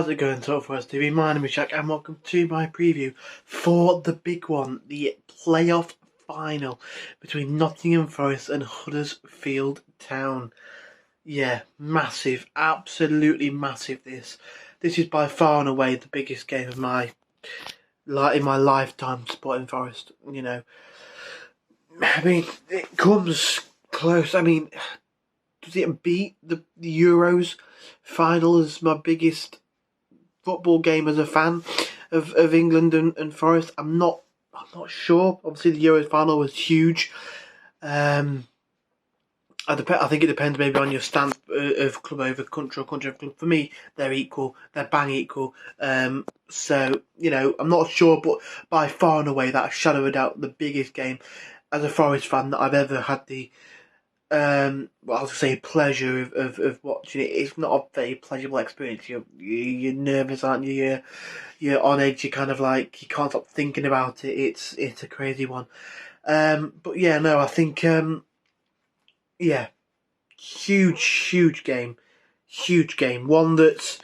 How's it going, Talk For Us TV? My name is Jack and welcome to my preview for the big one, the playoff final between Nottingham Forest and Huddersfield Town. Yeah, massive, absolutely massive this. This is by far and away the biggest game of my lifetime supporting Forest, you know. I mean, it comes close. I mean, does it beat the Euros final as my biggest football game as a fan of England and Forest? I'm not sure. Obviously, the Euros final was huge. I think it depends maybe on your stance of club over country or country over club. For me, they're equal. They're bang equal. So, you know, I'm not sure, but by far and away, that shadow of a doubt, the biggest game as a Forest fan that I've ever had the pleasure of watching it. It's not a very pleasurable experience. You're nervous, aren't you? You're on edge. You're kind of like, you can't stop thinking about it. It's a crazy one. But yeah, no, I think huge game. One that's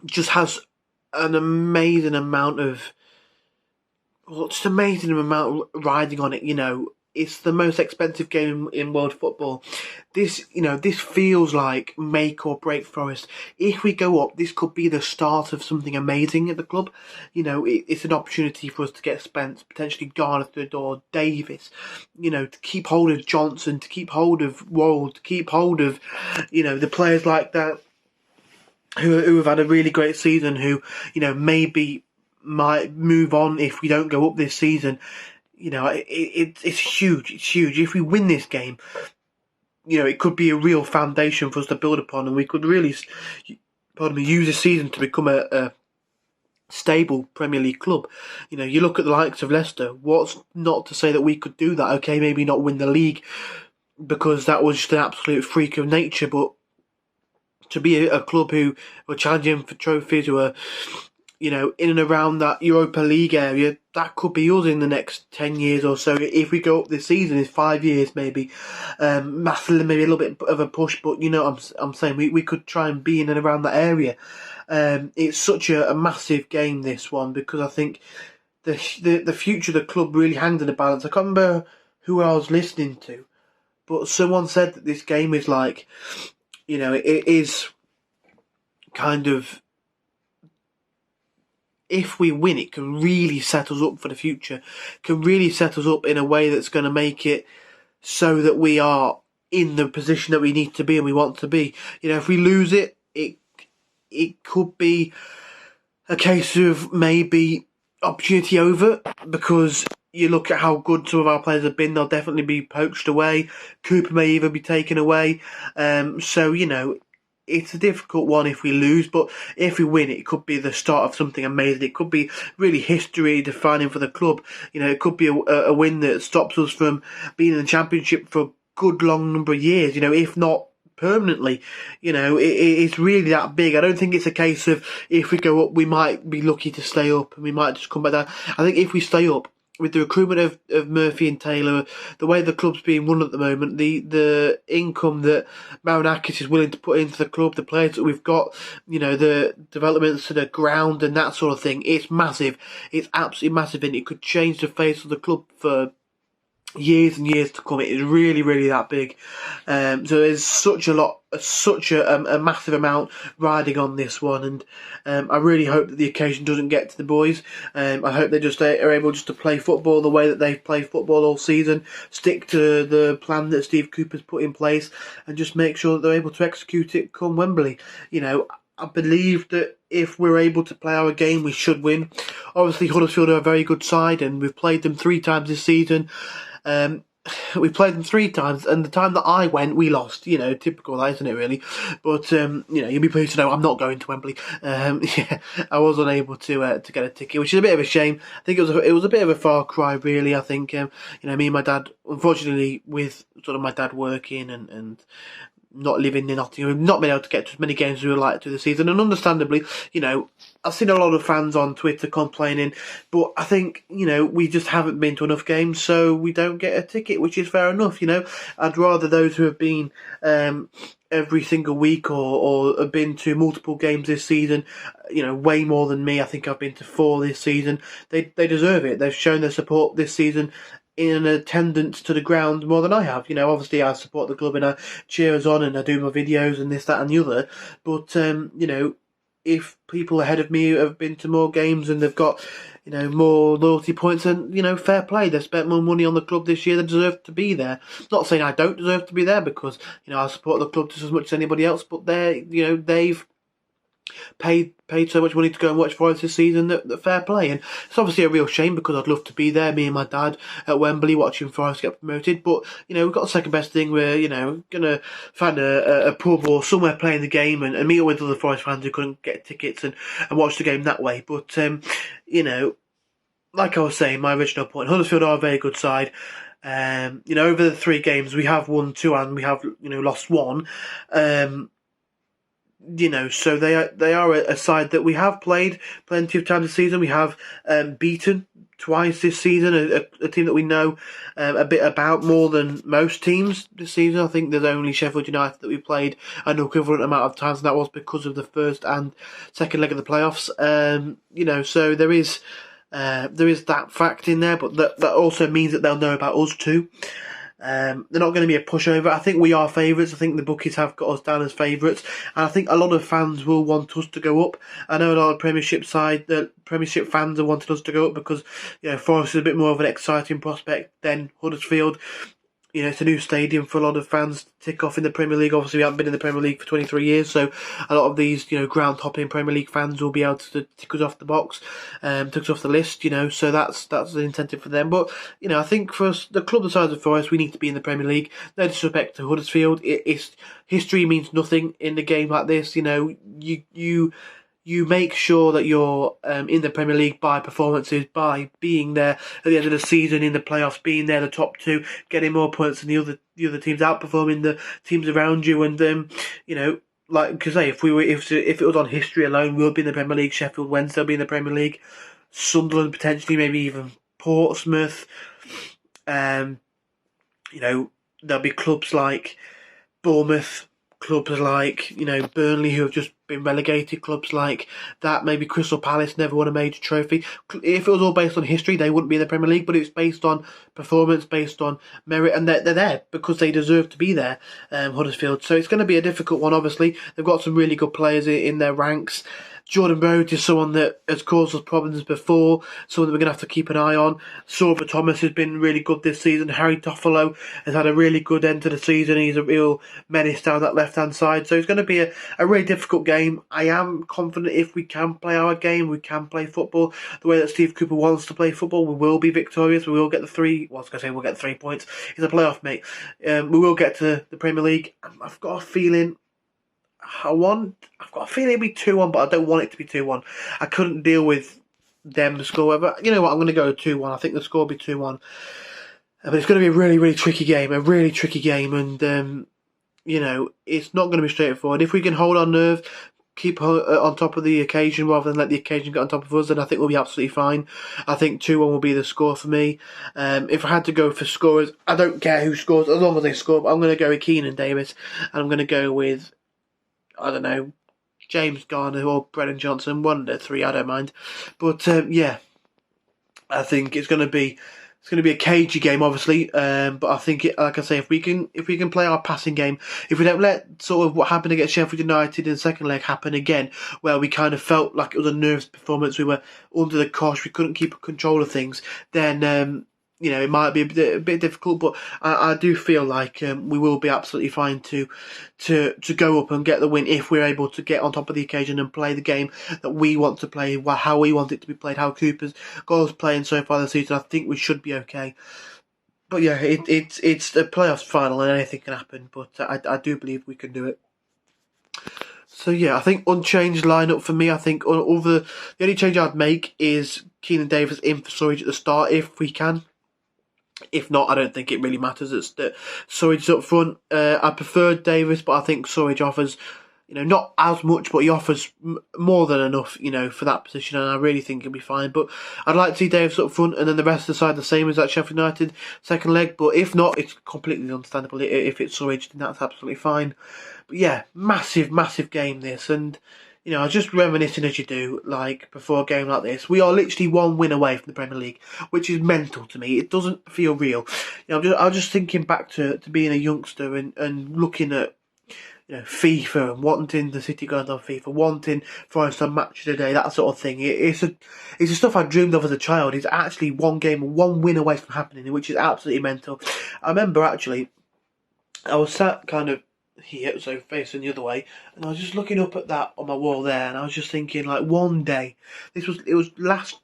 just has an amazing amount riding on it. You know, it's the most expensive game in world football. This feels like make or break Forest. If we go up, this could be the start of something amazing at the club. You know, it's an opportunity for us to get Spence, potentially Garner through the door, Davis, you know, to keep hold of Johnson, to keep hold of Worrell, to keep hold of, you know, the players like that who have had a really great season, who, you know, maybe might move on if we don't go up this season. You know, it's huge. It's huge. If we win this game, you know, it could be a real foundation for us to build upon, and we could really, use this season to become a stable Premier League club. You know, you look at the likes of Leicester. What's not to say that we could do that? Okay, maybe not win the league because that was just an absolute freak of nature, but to be a club who were challenging for trophies, who are, you know, in and around that Europa League area, that could be us in the next 10 years or so. If we go up this season, it's 5 years maybe. Massively, maybe a little bit of a push, but you know, I'm saying we could try and be in and around that area. It's such a massive game, this one, because I think the future of the club really hangs in the balance. I can't remember who I was listening to, but someone said that this game is like, you know, it is kind of, if we win, it can really set us up for the future, can really set us up in a way that's going to make it so that we are in the position that we need to be and we want to be. You know, if we lose it, it could be a case of maybe opportunity over, because you look at how good some of our players have been, they'll definitely be poached away. Cooper may even be taken away. So, you know, it's a difficult one if we lose, but if we win, it could be the start of something amazing. It could be really history defining for the club. You know, it could be a win that stops us from being in the Championship for a good long number of years, you know, if not permanently. You know, it's really that big. I don't think it's a case of if we go up, we might be lucky to stay up and we might just come back down. I think if we stay up, with the recruitment of Murphy and Taylor, the way the club's being run at the moment, the income that Marinakis is willing to put into the club, the players that we've got, you know, the developments to the ground and that sort of thing, it's massive. It's absolutely massive, and it could change the face of the club for years and years to come. It is really, really that big. So there's such a massive amount riding on this one, and I really hope that the occasion doesn't get to the boys. I hope they just are able just to play football the way that they've played football all season, stick to the plan that Steve Cooper's put in place, and just make sure that they're able to execute it come Wembley. You know, I believe that if we're able to play our game, we should win. Obviously, Huddersfield are a very good side, and we've played them 3 times this season. We played them 3 times, and the time that I went, we lost. You know, typical, isn't it, really? But you know, you'll be pleased to know I'm not going to Wembley. Yeah, I was unable to get a ticket, which is a bit of a shame. I think it was a bit of a far cry, really. I think you know, me and my dad, unfortunately, with sort of my dad working and not living in Nottingham, we've not been able to get to as many games as we would like to this season, and understandably, you know, I've seen a lot of fans on Twitter complaining, but I think, we just haven't been to enough games, so we don't get a ticket, which is fair enough, I'd rather those who have been every single week or have been to multiple games this season, way more than me. I think I've been to 4 this season. They deserve it. They've shown their support this season in attendance to the ground more than I have. Obviously I support the club and I cheer us on and I do my videos and this, that and the other, but, if people ahead of me have been to more games and they've got, more loyalty points, and, fair play. They've spent more money on the club this year. They deserve to be there. Not saying I don't deserve to be there because, I support the club just as much as anybody else, but they've paid so much money to go and watch Forest this season that fair play. And it's obviously a real shame because I'd love to be there, me and my dad at Wembley watching Forest get promoted, but we've got the second best thing. We're gonna find a pub or somewhere playing the game and meet up with other Forest fans who couldn't get tickets and watch the game that way. But like I was saying, my original point, Huddersfield are a very good side. Over the 3 games we have won 2 and we have lost 1. So they are a side that we have played plenty of times this season. We have beaten twice this season, a team that we know a bit about more than most teams this season. I think there's only Sheffield United that we played an equivalent amount of times, and that was because of the first and second leg of the playoffs. So there is that fact in there, but that also means that they'll know about us too. They're not going to be a pushover. I think we are favourites. I think the bookies have got us down as favourites, and I think a lot of fans will want us to go up. I know a lot of Premiership fans have wanted us to go up because Forest is a bit more of an exciting prospect than Huddersfield. It's a new stadium for a lot of fans to tick off in the Premier League. Obviously, we haven't been in the Premier League for 23 years, so a lot of these, ground-hopping Premier League fans will be able to tick us off the box, tick us off the list, so that's an incentive for them. But, I think for us, the club the size of Forest, we need to be in the Premier League. No disrespect to Huddersfield. History means nothing in a game like this. You make sure that you're in the Premier League by performances, by being there at the end of the season in the playoffs, being there the top 2, getting more points than the other teams, outperforming the teams around you, and like I say, if it was on history alone, we'll be in the Premier League. Sheffield Wednesday will be in the Premier League. Sunderland potentially, maybe even Portsmouth. There'll be clubs like Bournemouth, clubs like Burnley who have just been relegated, clubs like that, maybe Crystal Palace never won a major trophy. If it was all based on history, they wouldn't be in the Premier League, but it's based on performance, based on merit, and they're there because they deserve to be there, Huddersfield. So it's going to be a difficult one. Obviously, they've got some really good players in their ranks. Jordan Rhodes is someone that has caused us problems before, someone that we're going to have to keep an eye on. Sorba Thomas has been really good this season. Harry Toffolo has had a really good end to the season. He's a real menace down that left-hand side. So it's going to be a really difficult game. I am confident if we can play our game, we can play football the way that Steve Cooper wants to play football, we will be victorious. We will get the 3... Well, I was going to say we'll get the 3 points. He's a playoff mate. We will get to the Premier League. I've got a feeling... I've got a feeling it'll be 2-1, but I don't want it to be 2-1. I couldn't deal with them to score. But you know what? I'm going to go 2-1. I think the score will be 2-1. But it's going to be a really, really tricky game. And, it's not going to be straightforward. If we can hold our nerve, keep on top of the occasion rather than let the occasion get on top of us, then I think we'll be absolutely fine. I think 2-1 will be the score for me. If I had to go for scorers, I don't care who scores as long as they score. But I'm going to go with Keenan Davis, and I'm going to go with, I don't know, James Garner or Brennan Johnson. 1 of the 3, I don't mind. But I think it's going to be a cagey game, obviously. But I think, like I say, if we can play our passing game, if we don't let sort of what happened against Sheffield United in the second leg happen again, where we kind of felt like it was a nervous performance, we were under the cosh, we couldn't keep control of things, then it might be a bit difficult, but I do feel like we will be absolutely fine to go up and get the win if we're able to get on top of the occasion and play the game that we want to play, how we want it to be played, how Cooper's got us playing so far this season. I think we should be okay. But yeah, it's a playoffs final and anything can happen, but I do believe we can do it. So yeah, I think unchanged lineup for me. I think the only change I'd make is Keenan Davis in for Surridge at the start if we can. If not, I don't think it really matters. It's that Surridge's up front. I prefer Davis, but I think Surridge offers not as much, but he offers more than enough, for that position, and I really think he'll be fine. But I'd like to see Davis up front, and then the rest of the side the same as that Sheffield United second leg. But if not, it's completely understandable. If it's Surridge, then that's absolutely fine. But yeah, massive, massive game this, and I was just reminiscing as you do, like before a game like this. We are literally one win away from the Premier League, which is mental to me. It doesn't feel real. I was just thinking back to being a youngster and looking at FIFA and wanting the City going on FIFA, wanting throwing some matches a day, that sort of thing. It's the stuff I dreamed of as a child. It's actually one game, one win away from happening, which is absolutely mental. I remember actually, I was sat kind of here, so facing the other way, and I was just looking up at that on my wall there, and I was just thinking, like, one day, it was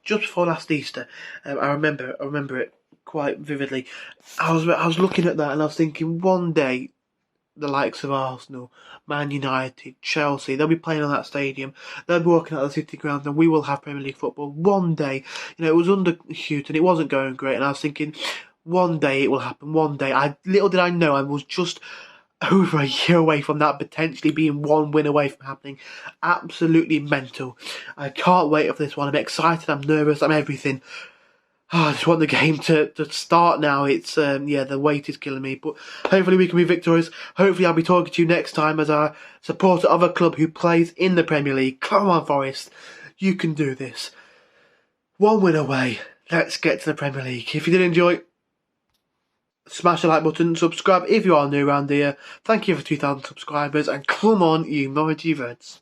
just before last Easter. I remember it quite vividly. I was looking at that, and I was thinking, one day, the likes of Arsenal, Man United, Chelsea, they'll be playing on that stadium. They'll be walking out the City ground, and we will have Premier League football. One day, it was under Hugh, and it wasn't going great, and I was thinking, one day it will happen. One day. Little did I know, I was just over a year away from that potentially being one win away from happening. Absolutely mental. I can't wait for this one. I'm excited, I'm nervous, I'm everything. I just want the game to start now. It's, the wait is killing me. But hopefully we can be victorious. Hopefully I'll be talking to you next time as a supporter of a club who plays in the Premier League. Come on, Forest. You can do this. One win away. Let's get to the Premier League. If you did enjoy, smash the like button. Subscribe if you are new around here. Thank you for 2,000 subscribers. And come on, you mighty Reds.